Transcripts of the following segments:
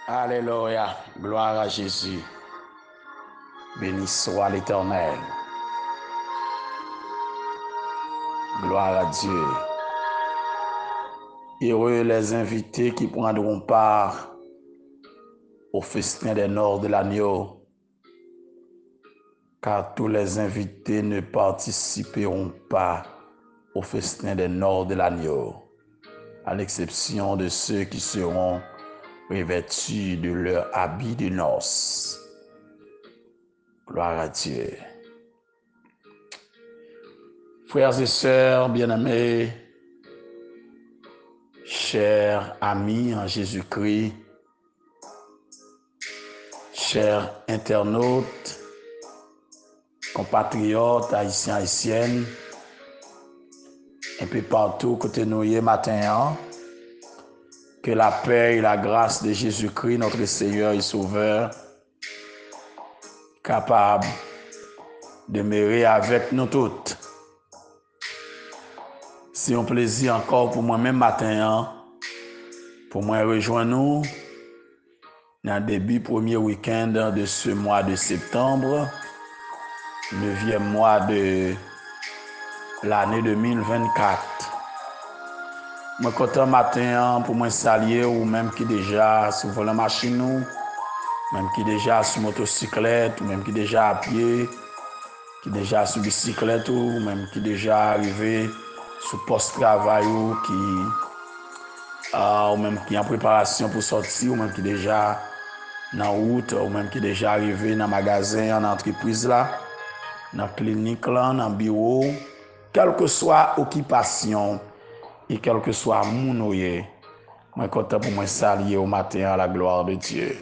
Alléluia. Gloire à Jésus. Béni soit l'Éternel. Gloire à Dieu. Heureux les invités qui prendront part au festin des Nord de l'agneau, car tous les invités ne participeront pas au festin des Nord de l'agneau, à l'exception de ceux qui seront revêtus de leur habit de noces. Gloire à Dieu. Frères et sœurs bien-aimés, chers amis en Jésus-Christ, chers internautes, compatriotes, haïtiens, haïtiennes, un peu partout côté nous matin, que la paix et la grâce de Jésus-Christ, notre Seigneur et Sauveur, capable de demeurer avec nous toutes. C'est un plaisir encore pour moi-même matin, pour moi rejoindre nous dans le début premier week-end de ce mois de septembre, 9e mois de l'année 2024. Moi content matin pour moi saluer ou même qui déjà sur volant machine ou même qui déjà sur motocyclette ou même qui déjà à pied, qui déjà sur bicyclette ou même qui déjà arrivé sur poste travail ou même qui en préparation pour sortir ou même qui déjà dans route ou même qui déjà arrivé dans magasin, en entreprise là, dans clinique là, dans bureau, quelle que soit occupation et quel que soit mon oye, moi content pour moi saluer au matin à la gloire de Dieu.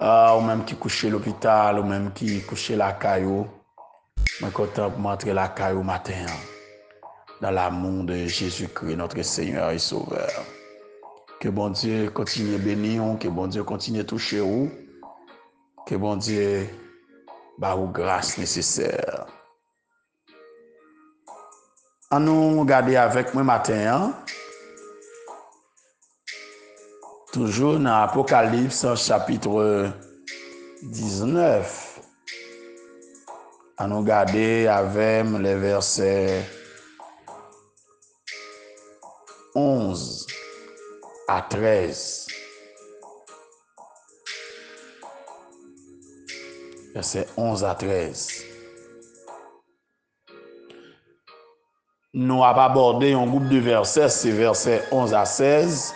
Ou même qui couche à l'hôpital, ou même qui couche la caillou, moi content pour m'entrer la caillou matin dans l'amour de Jésus-Christ, notre Seigneur et Sauveur. Que bon Dieu continue à bénir, que bon Dieu continue à toucher vous, que bon Dieu bah vous grâce nécessaire. En nous regarder avec moi matin, toujours dans Apocalypse chapitre 19. En nous regarder avec les versets 11 à 13. Versets 11 à 13. Nous avons abordé un groupe de versets, c'est versets 11 à 16.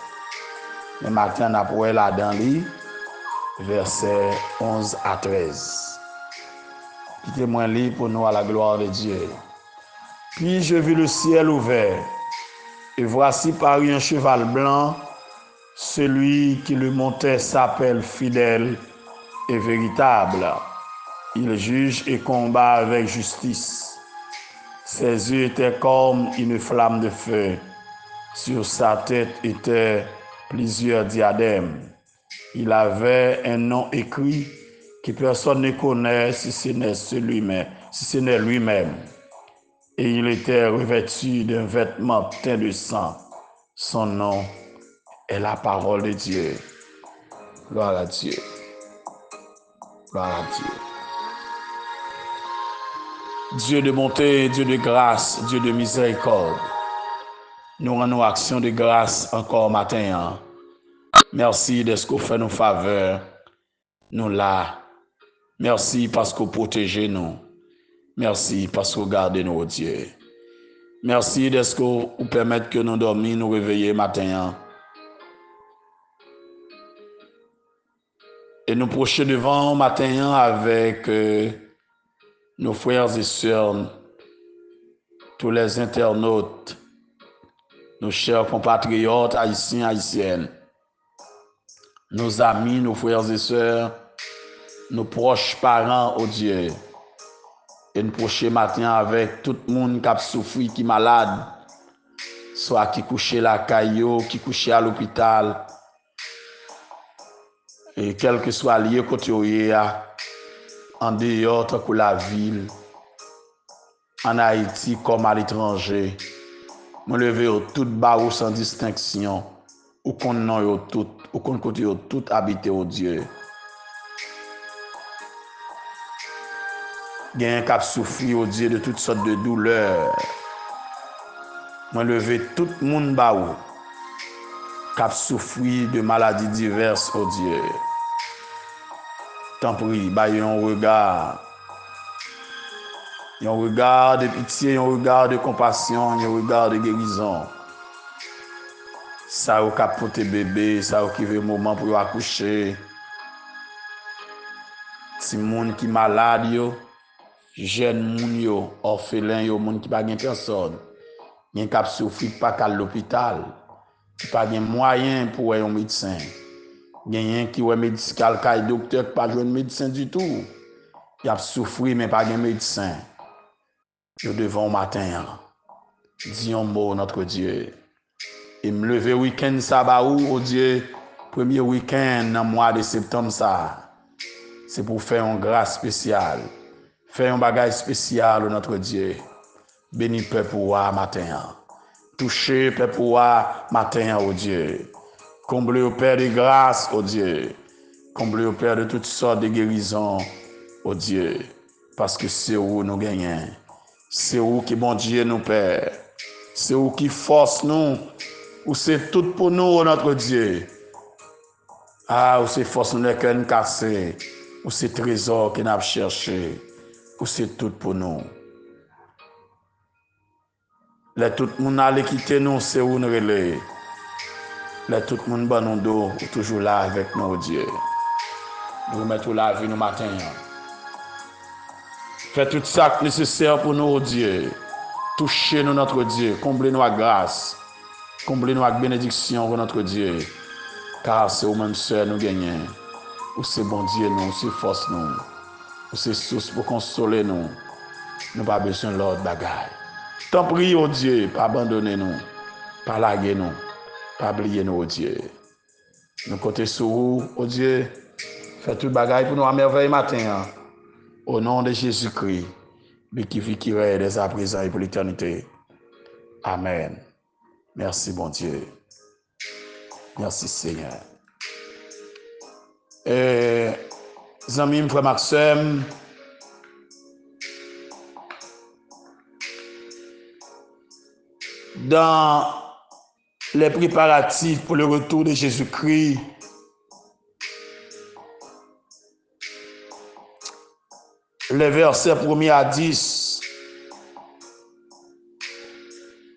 Mais maintenant, nous avons là dans les versets 11 à 13. Quittez-moi lire pour nous à la gloire de Dieu. Puis je vis le ciel ouvert, et voici paru un cheval blanc. Celui qui le montait s'appelle Fidèle et Véritable. Il juge et combat avec justice. Ses yeux étaient comme une flamme de feu. Sur sa tête étaient plusieurs diadèmes. Il avait un nom écrit que personne ne connaît si ce n'est lui-même. Et il était revêtu d'un vêtement teint de sang. Son nom est la parole de Dieu. Gloire à Dieu. Gloire à Dieu. Dieu de bonté, Dieu de grâce, Dieu de miséricorde. Nous rendons action de grâce encore matin. Merci de ce qu'on fait nos faveurs. Nous là. Merci parce que vous protégez nous. Merci parce que vous gardez nous, Dieu. Merci de ce que vous permettez que nous dormions, nous réveiller matin. Et nous procher devant matin avec nos frères et sœurs, tous les internautes, nos chers compatriotes haïtiens, haïtiennes, nos amis, nos frères et sœurs, nos proches parents, oh Dieu. Et nous procher matin avec tout le monde qui a souffert, qui est malade, soit qui couche la caillou, qui couche à l'hôpital, et quel que soit lieu côté en dehors de la ville, en Haïti comme à l'étranger, me lever au tout bas sans distinction ou qu'on non yo tout, ou qu'on côté yo tout habité au Dieu. Gen k'ap souffri au Dieu de toutes sortes de douleurs. Moi lever tout le monde ba ou k'ap souffri de maladies diverses au Dieu. Tant pis, ba yon regard de pitié, un regard de compassion, un regard de guérison. Ça ou k'ap pote bébé, ça ou qui veut moment pour accoucher. Si moun qui malade yo, jeune moun yo, orphelin yo, moun qui pa gen personne, gen k'ap souffri pas qu'à l'hôpital, qui pas gen moyen pour un médecin. Gen qui ouais médical kay docteur pas joindre médecin du tout. Y a souffri mais pas gen médecin. Yo devant matin. Dis un mot notre Dieu. Et me lever week-end ça ba ou oh Dieu, premier week-end dans mois de septembre ça. C'est pour faire une grâce spéciale. Faire un bagage spécial notre Dieu. Béni peuple wa matin. Toucher peuple wa matin oh Dieu. Comblez au Père de grâce, oh Dieu. Comblez au Père de toutes sortes de guérisons, oh Dieu. Parce que c'est où nous gagnons. C'est où qui bon Dieu nous Père. C'est où qui force nous. Ou c'est tout pour nous, oh notre Dieu. Ah, ou c'est force nous les cœurs cassés. Ou c'est trésor que nous avons cherché. Ou c'est tout pour nous. Les tout le monde allait quitter nous, c'est où nous relais. Là, tout le monde bat nous dos, toujours là avec nous, Dieu. Nous mettons la vie nous matin. Fais tout ça nécessaire pour nous, Dieu. Touchez-nous, notre Dieu. Comblez-nous à grâce. Comblez-nous avec bénédiction pour notre Dieu. Car c'est au même seul nous gagnons. Ou c'est bon Dieu, nous, c'est force nous. Ou c'est source pour consoler nous. Nous pas besoin de l'autre bagaille. Tant prie, oh Dieu, pas abandonner nous. Pas larguer nous. Pas oublier nous, oh Dieu. Nous comptons sur vous, oh Dieu. Fais tout bagaille pour nous à merveille matin. Au nom de Jésus-Christ, qui vit, qui règne dès à présent et pour l'éternité. Amen. Merci, bon Dieu. Merci, Seigneur. Amis, frère Maxime, dans les préparatifs pour le retour de Jésus-Christ, les versets 1 à 10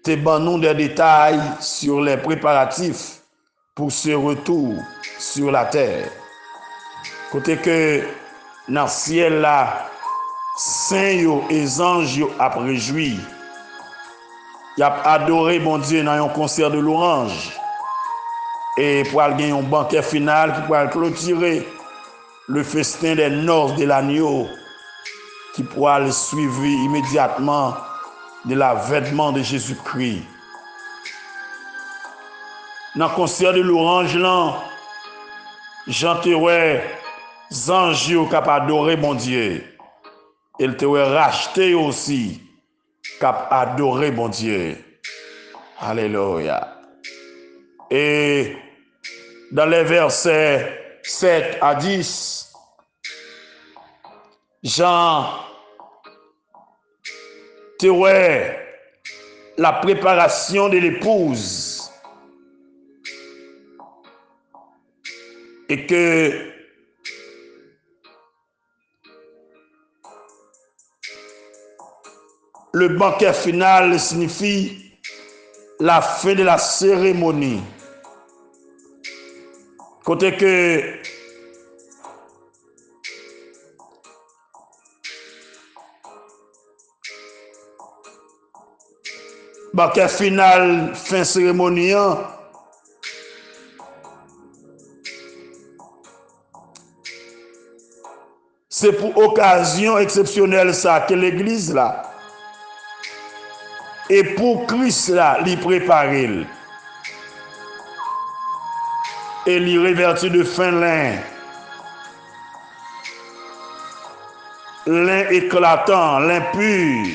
te donnent des détails sur les préparatifs pour ce retour sur la terre. Côté que dans le ciel là, saints et anges a réjoui. Y a adoré bon Dieu dans un concert de louange. Et pour aller gagner un banquet final qui pourra clôturer le festin des noces de l'agneau qui pourra le suivre immédiatement de l'avènement de Jésus-Christ. Dans le concert de l'orange, j'entendais les anges qui ont adoré mon Dieu. Ils te racheté aussi qui ont adoré mon Dieu. Alléluia. Et dans les versets 7 à 10, Jean te la préparation de l'épouse et que le banquet final signifie la fin de la cérémonie. Côté que banquet final, fin cérémonie, c'est pour occasion exceptionnelle ça que l'église là et pour Christ là l'y préparer et l'y revêtir de fin lin éclatant, lin pur.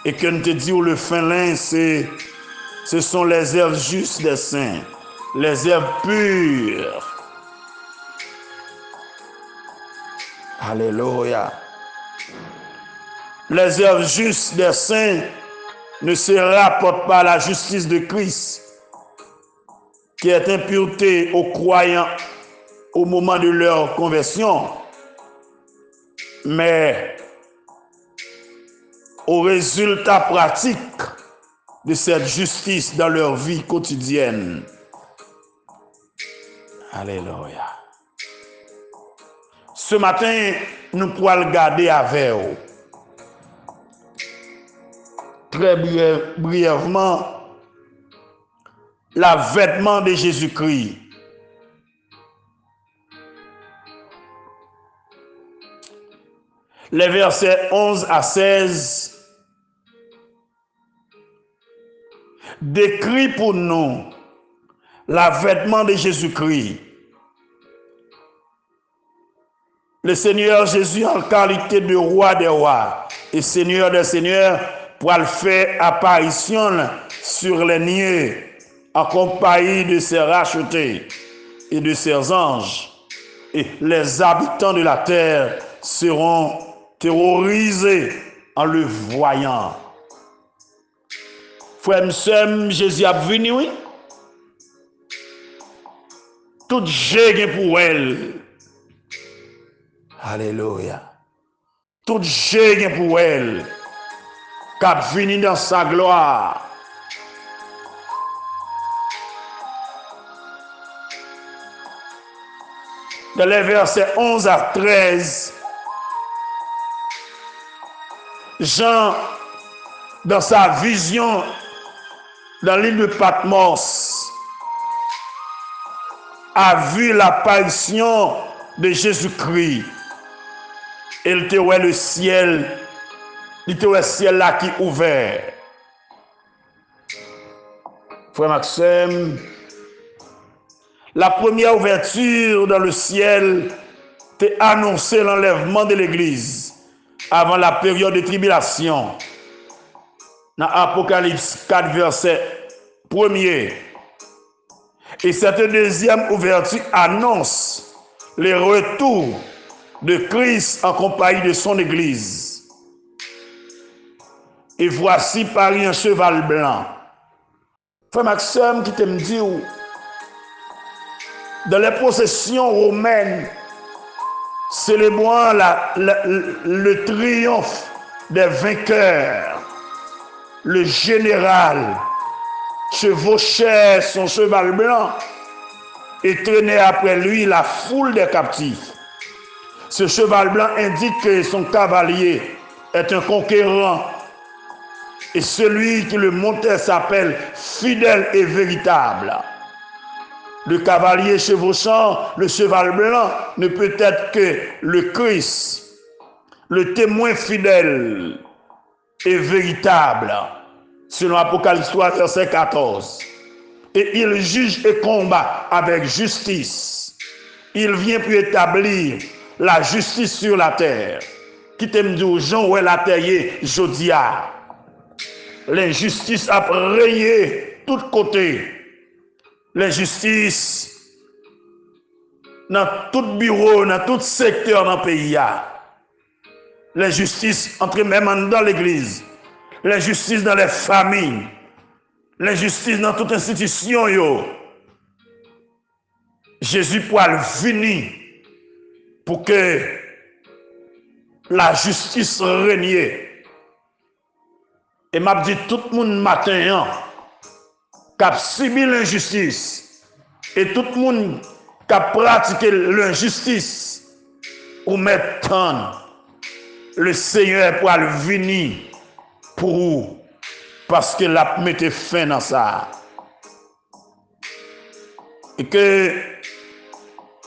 Et que nous te disons le fin lin, c'est Ce sont les œuvres justes des saints, les œuvres pures. Alléluia. Les œuvres justes des saints ne se rapportent pas à la justice de Christ, qui est imputée aux croyants au moment de leur conversion, mais aux résultats pratiques de cette justice dans leur vie quotidienne. Alléluia. Ce matin, nous pourrons regarder avec vous, très brièvement, l'avènement de Jésus-Christ. Les versets 11 à 16 décrit pour nous l'avènement de Jésus-Christ. Le Seigneur Jésus, en qualité de roi des rois et Seigneur des seigneurs, pour le faire apparition sur les nieux en compagnie de ses rachetés et de ses anges. Et les habitants de la terre seront terrorisés en le voyant. Frère, sœur, Jésus a venu, oui. Tout jégue pour elle. Alléluia. Tout jégue pour elle. Qu'a venu dans sa gloire. Dans les versets 11 à 13, Jean, dans sa vision dans l'île de Patmos, a vu l'apparition de Jésus-Christ. Il était le ciel, il était le ciel là qui ouvert. Frère Maxime, la première ouverture dans le ciel était annoncé l'enlèvement de l'Église avant la période de tribulation. Dans Apocalypse 4, verset 1er. Et cette deuxième ouverture annonce le retour de Christ en compagnie de son Église. Et voici paru un cheval blanc. Frère Maxime qui te me dit, dans les possessions romaines, célébrant le triomphe des vainqueurs, le général chevauchait son cheval blanc et traînait après lui la foule des captifs. Ce cheval blanc indique que son cavalier est un conquérant et celui qui le montait s'appelle fidèle et véritable. Le cavalier chevauchant le cheval blanc ne peut être que le Christ, le témoin fidèle et véritable, selon Apocalypse 3, verset 14. Et il juge et combat avec justice. Il vient pour établir la justice sur la terre. Qui t'aime dire, Jean, où est la terre, Jodia. L'injustice a rayé de tous côtés. L'injustice dans tout bureau, dans tout secteur dans le pays. L'injustice entre même dans l'église. L'injustice dans les familles. L'injustice dans toute institution. Jésus pourra venir pour que la justice règne. Et m'a dit tout le monde matin qui a subi l'injustice et tout le monde qui a pratiqué l'injustice ou maintenant le Seigneur pourra venir pour vous parce qu'il a mis fin dans ça. Et que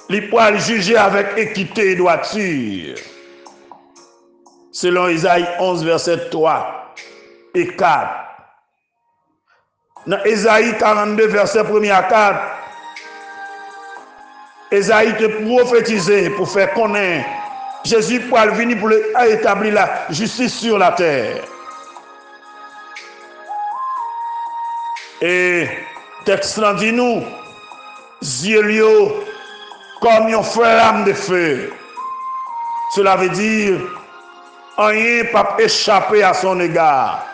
il pourra juger avec équité et droiture. Selon Isaïe 11, verset 3 et 4. Dans Isaïe 42, verset 1 à 4, Isaïe te prophétisé pour faire connaître Jésus pourra venir pour établir la justice sur la terre. Et texte là dit nous, yeux comme un flamme de feu. Cela veut dire, rien pas échapper à son égard.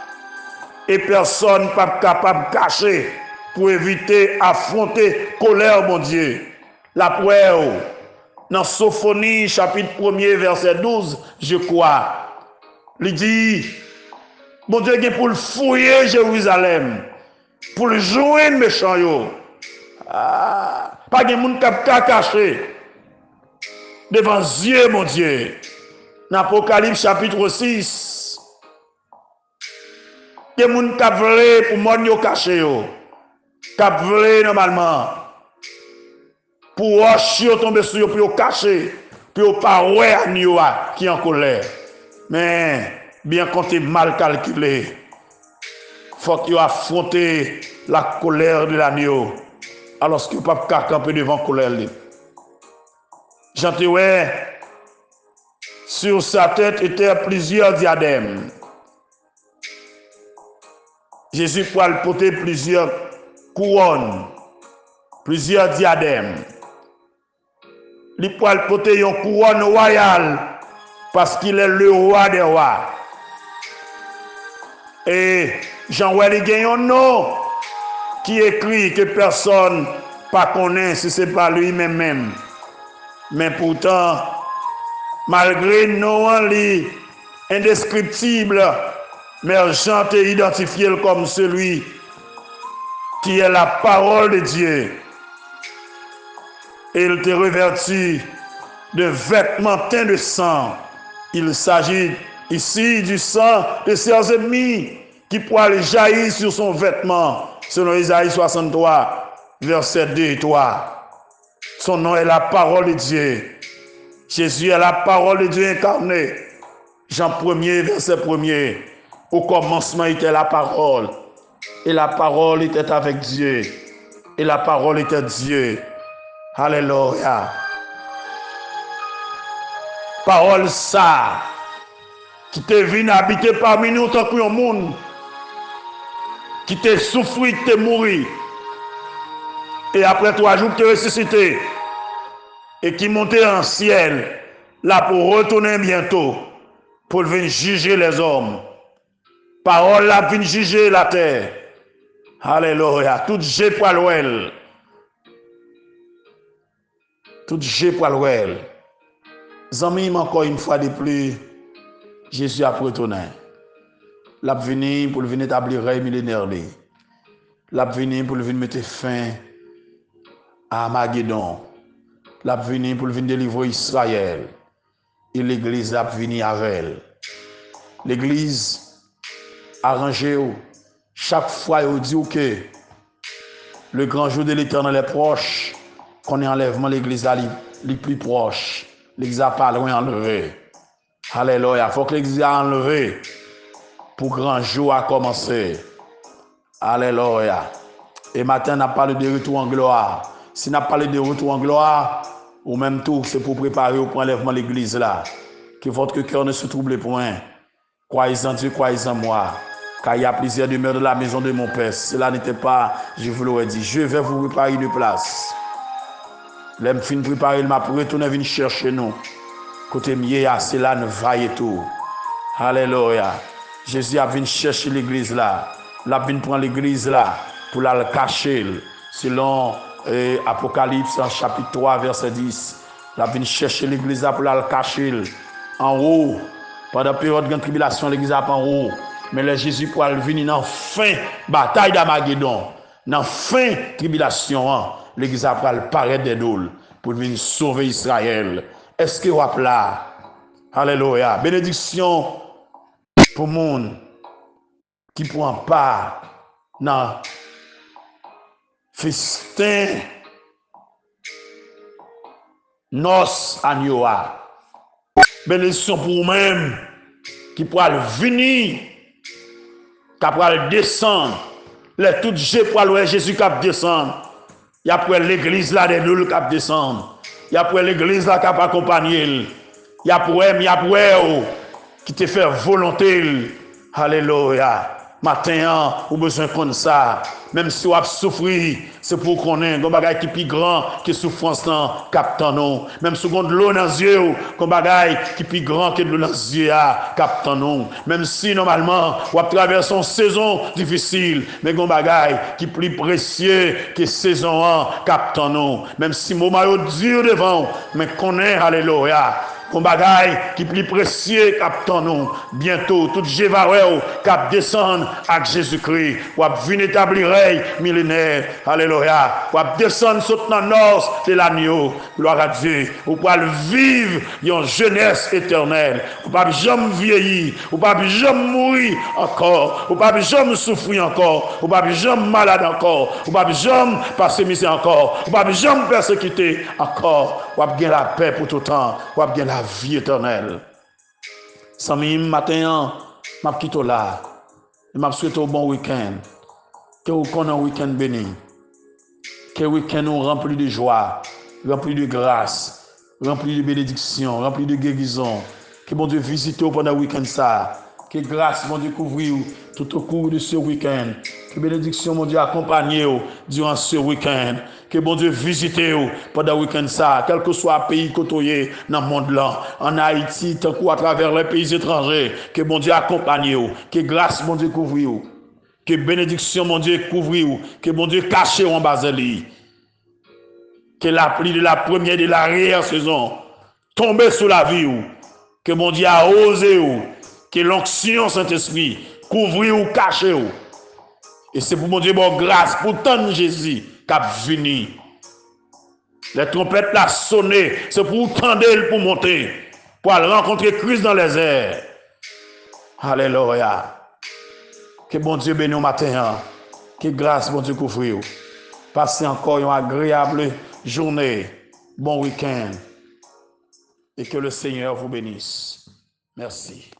Et personne pas capable de cacher pour éviter affronter colère, mon Dieu. La preuve, dans Sophonie, chapitre 1er, verset 12, je crois, il dit, mon Dieu, pour le fouiller Jérusalem, pour le joindre méchant yo. Pas de monde qui a caché devant Dieu, mon Dieu. Dans Apocalypse chapitre 6, il y a des gens qui veulent pour monde yo caché yo. Qui veulent normalement pour rocher tomber sur yo pour yo cacher, pour yo pas ouais à qui en colère. Mais bien compté mal calculé. Faut que yo affronter la colère de l'agneau. Alors que pas camper devant colère. J'entends ouais, sur sa tête étaient plusieurs diadèmes. Jésus pouvait porter plusieurs couronnes, plusieurs diadèmes. Il pouvait porter une couronne royale parce qu'il est le roi des rois. Et Jean-Wéli gagne un nom qui écrit que personne pas connaît si ce n'est pas lui-même. Mais pourtant, malgré nom indescriptible, mais Jean t'a identifié comme celui qui est la parole de Dieu. Et il te revêtit de vêtements teints de sang. Il s'agit ici du sang de ses ennemis qui pourra jaillir sur son vêtement, selon Isaïe 63, verset 2 et 3. Son nom est la parole de Dieu. Jésus est la parole de Dieu incarnée. Jean 1er, verset 1er. Au commencement était la parole. Et la parole était avec Dieu. Et la parole était Dieu. Alléluia. Parole ça, qui te vient habiter parmi nous tant que un monde, qui te souffrit, te mourir, et après 3 jours te ressuscité, et qui montait en ciel, là pour retourner bientôt, pour venir juger les hommes. Parole là vient juger la terre. Alléluia. Tout j'ai pour l'ouel. Tout j'ai pour l'ouel. Zami, encore une fois de plus, Jésus a retourné. L'a venu pour venir établir le règne millénaire. L'a venu pour venir mettre fin à Armageddon. L'a venu pour venir délivrer Israël. Et l'église a venu avec elle. L'église arrangée chaque fois il dit que le grand jour de l'Éternel est proche, qu'on est enlèvement l'église les plus proche. L'église n'a pas loin enlevé. Alléluia. Il faut que l'église a enlevé pour grand jour à commencer. Alléluia. Et matin, on a parlé de retour en gloire. Si on a parlé de retour en gloire, ou même tout, c'est pour préparer au point enlèvement l'église là. Que votre cœur ne se trouble point. Croyez en Dieu, croyez en moi. Car il y a plusieurs demeures de la maison de mon Père. Si cela n'était pas, je vous l'aurais dit. Je vais vous préparer une place. L'homme fin préparer, il m'a pour retourner venir chercher nous. Côté mieux, c'est là, ne vaille tout. Alléluia. Jésus a venu chercher l'église là. Il a venu prendre l'église là pour la cacher. Selon Apocalypse chapitre 3, verset 10. Il a venu chercher l'église là pour la cacher. En haut, pendant la période de tribulation, l'église a en haut. Mais le Jésus pour venir dans la fin bataille d'Armageddon, dans la fin tribulation, l'église a paraître des doules pour venir sauver Israël. Est-ce que vous avez là? Alléluia. Bénédiction pour le monde qui ne prend pas dans festin noces agneau. Bénédiction pour vous-même qui pourra venir, qui pourra descendre. Les toutes j'ai pour aller Jésus qui descendre. Il y a pour l'église là des nuls qui descendre. Il y a pour l'église là qui accompagner. Il y a pour qui te fait volonté. Alléluia. Matin, ou besoin comme ça. Même si vous avez souffert, c'est pour qu'on ait un bagage qui est plus grand que souffrance là, captant nous. Même si vous avez de l'eau dans les yeux, un bagage qui est plus grand que de l'eau dans les yeux, captant nous. Même si normalement, vous avez traversé une saison difficile, mais un bagage qui est plus précieux que saison 1, captant nous. Même si le moment est dur devant, mais qu'on est, alléluia. Un bagage qui est plus précieux captant nous. Bientôt, tout Jévarel cap descendre avec Jésus-Christ. Pour venir établir règne millénaire. Alléluia. Pour descendre sur le nord de l'agneau. Gloire à Dieu. Pour vivre une jeunesse éternelle. Pour pas jamais vieillir. Pour pas jamais mourir encore. Pour pas jamais souffrir encore. Pour pas jamais malade encore. Pour pas jamais passer misère encore. Pour pas jamais persécuter encore. Pour gagner la paix pour tout temps. Pour gagner la vie éternelle. Samedi matin, je quitte là. Je souhaite un bon week-end. Que vous connaissez un week-end béni. Que le week-end nous rempli de joie, rempli de grâce, rempli de bénédiction, rempli de guérison. Que bon Dieu visite pendant le week-end ça. Que grâce, mon Dieu, couvrir tout au cours de ce week-end. Que bénédiction, mon Dieu, accompagne durant ce week-end. Que bon Dieu visite pendant le week-end ça, quel que soit le pays côtoyé dans le monde là, en Haïti, tant qu'à travers les pays étrangers. Que bon Dieu accompagne. Que grâce, mon Dieu, couvrir. Que bénédiction, mon Dieu, couvrir. Que bon Dieu cache en bas de lui. Que la pluie de la première et de l'arrière-saison tombe sur la vie. Que mon Dieu a osé. Que l'onction Saint-Esprit couvre ou cache. Et c'est pour mon Dieu, bon grâce, pour tant Jésus qui a venu. Les trompettes l'ont sonné, c'est pour tendre pour monter, pour aller rencontrer Christ dans les airs. Alléluia. Que bon Dieu bénisse au matin. Que grâce, bon Dieu, couvre. Passez encore une agréable journée, bon week-end. Et que le Seigneur vous bénisse. Merci.